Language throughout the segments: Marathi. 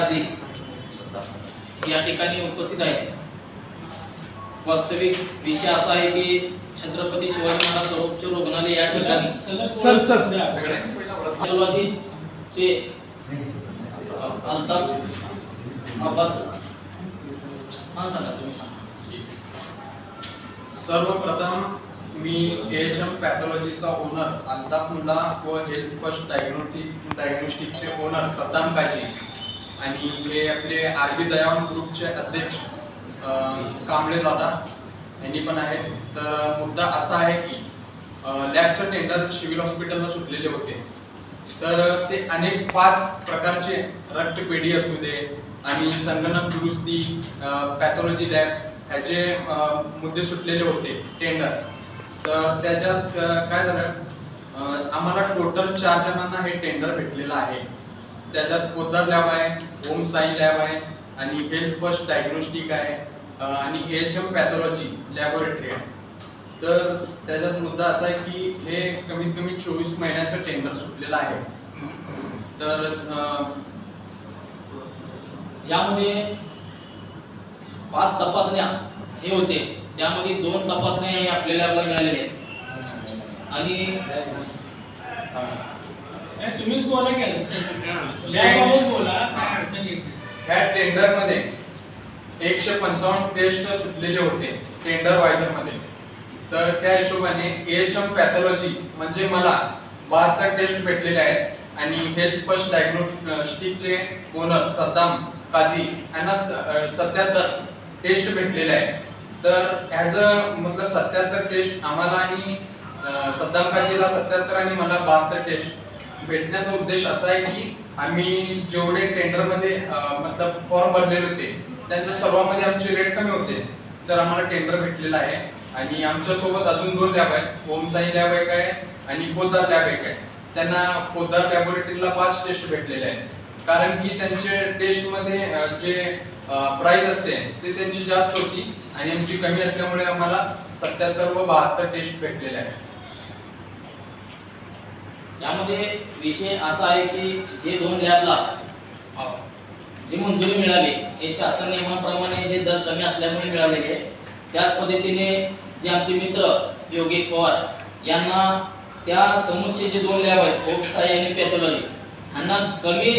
काझी या ठिकाणी उपस्थित आहेत। वास्तविक विषय असा आहे की छत्रपती शिवाजी महाराज सर्वोच्च रुग्णालय या ठिकाणी चे अल्ताफ अब्बास सांगा तुम्ही सांगा। सर्वप्रथम मी एएचएम पॅथॉलॉजीचा ओनर अल्ताफ मुल्ला व हेल्थ फर्स्ट डायग्नोस्टिकचे ओनर सद्दाम काझी आणि हे आपले आरबी दयावान ग्रुपचे अध्यक्ष कांबळे दादा यांनी पण आहेत। तर मुद्दा असा आहे की लॅबचं टेंडर सिव्हिल हॉस्पिटलला सुटलेले होते, तर ते अनेक 5 प्रकारचे रक्तपेढी असू दे आणि संगणक दुरुस्ती पॅथॉलॉजी लॅब ह्याचे मुद्दे सुटलेले होते टेंडर। तर त्याच्यात काय झालं, आम्हाला टोटल 4 जणांना हे टेंडर भेटलेलं आहे। त्याच्यात पोद्दार लॅब आहे, ओम साई लॅब आहे आणि हेल्थ फर्स्ट डायग्नोस्टिक आहे आणि एएचएम पॅथॉलॉजी लॅबोरेटरी आहे। तर त्याच्यात मुद्दा असा आहे की हे कमीत कमी 24 महिन्याचं टेंडर सुटलेलं आहे। तर यामध्ये 5 तपासण्या हे होते, त्यामध्ये 2 तपासण्या हे आपल्याला मिळालेले आहेत आणि तुम्हीच बोला की लॅबवालेच बोला, काय अडचण येत नाही। ह्या टेंडर मध्ये 155 टेस्ट सुटलेले होते टेंडर वायझर मध्ये। तर त्या हिशोबाने एएचएम पॅथॉलॉजी म्हणजे मला 72 टेस्ट भेटलेले आहेत आणि हेल्थ फर्स्ट डायग्नोस्टिकचे ओनर सद्दाम काझी यांना 77 टेस्ट भेटलेले आहेत। तर ॲज अ मतलब 77 टेस्ट आम्हाला आणि सद्दाम काझीला 77 आणि मला 72 टेस्ट भेटण्याचा उद्देश असा आहे की आम्ही जेवढे टेंडर मध्ये मतलब फॉर्म भरलेले होते त्यांच्या सर्वांमध्ये आमचे रेट कमी होते, तर आम्हाला टेंडर भेटलेला आहे। आणि आमच्या सोबत अजून 2 लॅब आहेत, ओम साई लॅब एक आहे आणि पोद्दार लॅब एक आहे। त्यांना पोद्दार लॅबोरेटरीला 5 टेस्ट भेटलेले आहेत, कारण की त्यांचे टेस्ट मध्ये जे प्राइस असते ते त्यांची जास्त होती आणि आमची कमी असल्यामुळे आम्हाला 77 व 72 टेस्ट भेटलेले आहेत। यामध्ये विषय असा आहे की जे 2 लॅबला जी मंजुरी मिळाली ते शासन नियमाप्रमाणे जे दर कमी असल्यामुळे मिळालेले आहे। त्याच पद्धतीने जे आमचे मित्र योगेश पवार यांना त्या समोरचे जे 2 लॅब आहेत ओम साई आणि पॅथॉलॉजी यांना कमी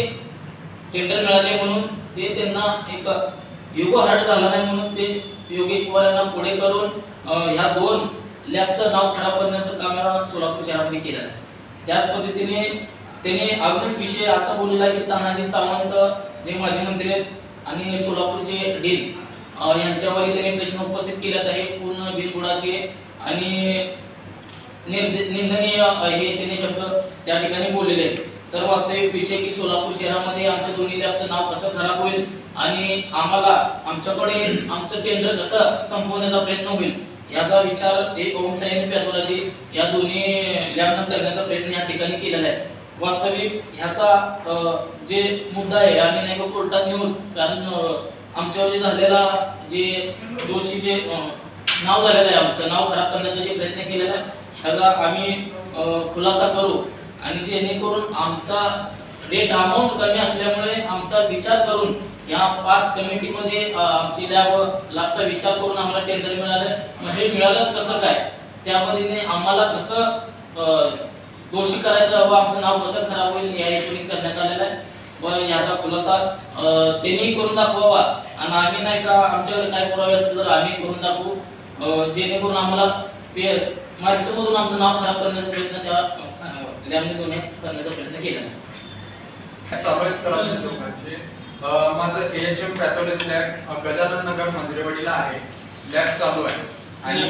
टेंडर मिळाले म्हणून ते त्यांना एक युगो हार्ड झाला नाही म्हणून ते योगेश पवार यांना पुढे करून ह्या 2 लॅबचं नाव खराब करण्याचं काम या सोलापूर शहरामध्ये केलं आहे। त्याच पद्धतीने त्यांनी अजून विषय असा बोलला की तानाजी सावंत जे माजी मंत्री आहेत आणि सोलापूरचे डीन यांच्यावरही त्यांनी प्रश्न उपस्थित केलेत आहे पूर्ण बिनबुडाचे आणि निंदनीय हे त्यांनी शब्द त्या ठिकाणी बोललेले आहेत। तर वास्तविक विषय की सोलापूर शहरामध्ये आमच्या दोन्ही लॅबचं नाव कसं खराब होईल आणि आम्हाला आमच्याकडे आमचं टेंडर कसं संपवण्याचा प्रयत्न होईल याचा विचार एक ओम साई आणि पॅथॉलॉजी या दोन्ही लॅबनं करण्याचा प्रयत्न या ठिकाणी केलेला आहे। वास्तविक ह्याचा जे मुद्दा आहे आम्ही नाही का कोर्टात नेऊन, कारण आमच्यावर जे झालेला जे दोषी जे नाव झालेलं आहे आमचं नाव खराब करण्याचा जे प्रयत्न केलेला आहे ह्याचा आम्ही खुलासा करू आणि जेणेकरून आमचा रेट अमाऊंट कमी असल्यामुळे आमचा विचार करून या 5 कमिटीमध्ये आमची लॅबचा विचार करून आम्हाला टेंडर मिळालं। मग हे मिळालंच कसं काय, त्या पद्धतीने आम्हाला कसं दोषी करायचं व आमचं नाव कसं खराब होईल या हेतूने करण्यात आलेलं आहे व याचा खुलासा त्यांनी करून दाखवावा आणि आम्ही नाही का आमच्याकडे काय पुरावे असतील तर आम्ही करून दाखवू, जेणेकरून आम्हाला ते मार्केटमधून आमचं नाव खराब करण्याचा प्रयत्न त्या लॅबने करण्याचा प्रयत्न केला आहे। माझं एएचएम पॅथॉलॉजी लॅब गजानन नगर मंदिरवाडीला आहे, लॅब चालू आहे आणि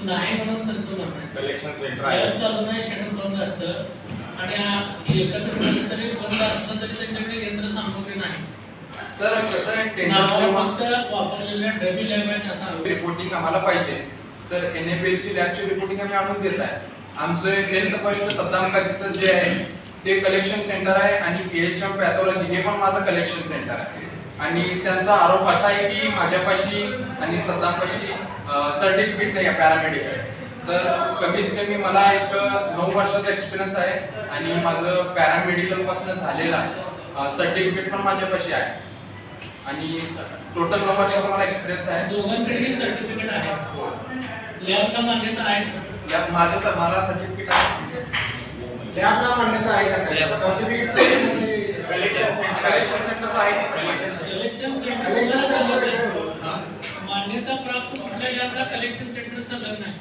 नाही म्हणून त्यांचं म्हणणं आहे कलेक्शन सेंटर आहे, चालू नाही, शेड्यूल बंद असतं आणि एकत्र जरी बंद असलं तरी त्यांच्याकडे यंत्रसामुग्री नाही। तर कसं आहे टेंडर वापरलेल्या डबी लॅब आहे असं रिपोर्टिंग आम्हाला पाहिजे, तर एनएपीएल ची लॅबची रिपोर्टिंग आम्ही आणून देत आहे। आमचं हेल्थ फर्स्ट सद्दाम काझीचं जे आहे ते कलेक्शन सेंटर आहे आणि एएचएम पॅथॉलॉजी हे पण माझं कलेक्शन सेंटर आहे आणि त्यांचा आरोप असा आहे की माझ्यापाशी आणि सद्दामपाशी सर्टिफिकेट नाही आहे पॅरामेडिकल। तर कमीत कमी मला एक 9 वर्षाचा एक्सपिरियन्स आहे आणि माझं पॅरामेडिकल पासून झालेला आहे। सर्टिफिकेट पण माझ्यापाशी आहे आणि टोटल 9 वर्षाचा मला एक्सपिरियन्स आहे. दोघांकडेही सर्टिफिकेट आहे. लॅबला मान्यता आहे का? लॅब मला सर्टिफिकेट आहे. लॅबला मान्यता आहे का साहेब? सर्टिफिकेट कलेक्शन सेंटर आहे की कलेक्शन सेंटर Collection center मान्यता प्राप्त कुठल्या लॅबला कलेक्शन सेंटर संलग्न आहे?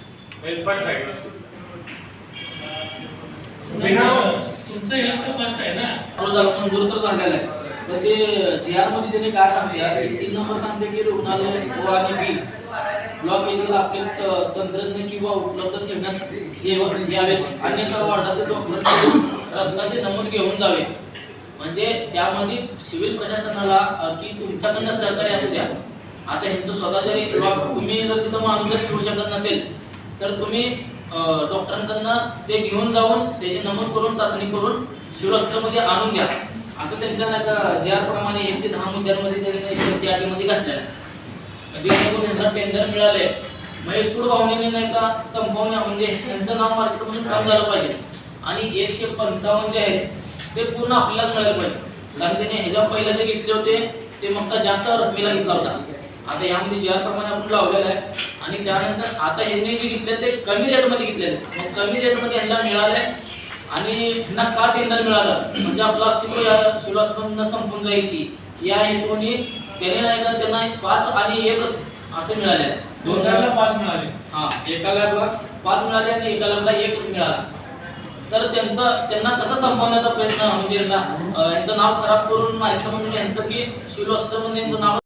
तुमचं हेल्थ फर्स्ट आहे ना? मंजूर तर झालेला आहे. तर ते GR मध्ये त्यांनी काय सांगते 3 नंबर सांगते की रुग्णालय O आणि B ब्लॉक येथील आपले तंत्रज्ञ किंवा उपलब्ध ठेवण्यात यावेत, अन्यथा वार्डातील डॉक्टरांकडून रक्ताचे नमूद घेऊन जावे. म्हणजे त्यामध्ये सिव्हिल प्रशासनाला की तुमच्याकडनं सहकार्य असू द्या. आता ह्यांचं स्वतः जरी तुम्ही जर तिथं माणूस जर ठेवू शकत नसेल तर तुम्ही डॉक्टरांकडनं ते घेऊन जाऊन त्याची नमूद करून चाचणी करून सिव्हिल हॉस्पिटलमध्ये आणून द्या. असं त्यांच्या नाही का GR प्रमाणे 1 ते 10 मुद्द्यांमध्ये त्यांनी शेवटी अटीमध्ये घातलेलं आहे. म्हणजे ह्यांना टेंडर मिळाले म्हणजे सूड भावनेने नाही का संपवण्या म्हणजे त्यांचं नाव मार्केटमधून काम झालं पाहिजे आणि 155 जे आहेत ते पूर्ण आपल्यालाच मिळालं पाहिजे. कारण त्याने ह्याच्या पहिला जे घेतले होते ते मग जास्त रकमेला घेतला होता. आता यामध्ये GR प्रमाणे आपण लावलेलं आहे आणि त्यानंतर आता ह्यांनी जे घेतले ते कमी रेटमध्ये घेतलेले. मग कमी रेटमध्ये ह्यांना मिळाले आणि ह्यांना का टेंडर मिळालं म्हणजे आपलं अस्तित्व या सिव्हिल हॉस्पिटलमधून संपून जाईल की या हेतूने त्याने नाही का त्यांना 5 आणि 1च असे मिळाले. दोघांना 5 मिळाले. हा, एका लॅबला 5 मिळाले आणि एका लॅबला 1च मिळाला. तर त्यांना कसं संपवण्याचा प्रयत्न म्हणजे यांचं नाव खराब करून माहिती म्हणून यांचं की सिव्हिल हॉस्पिटलमध्ये यांचं नाव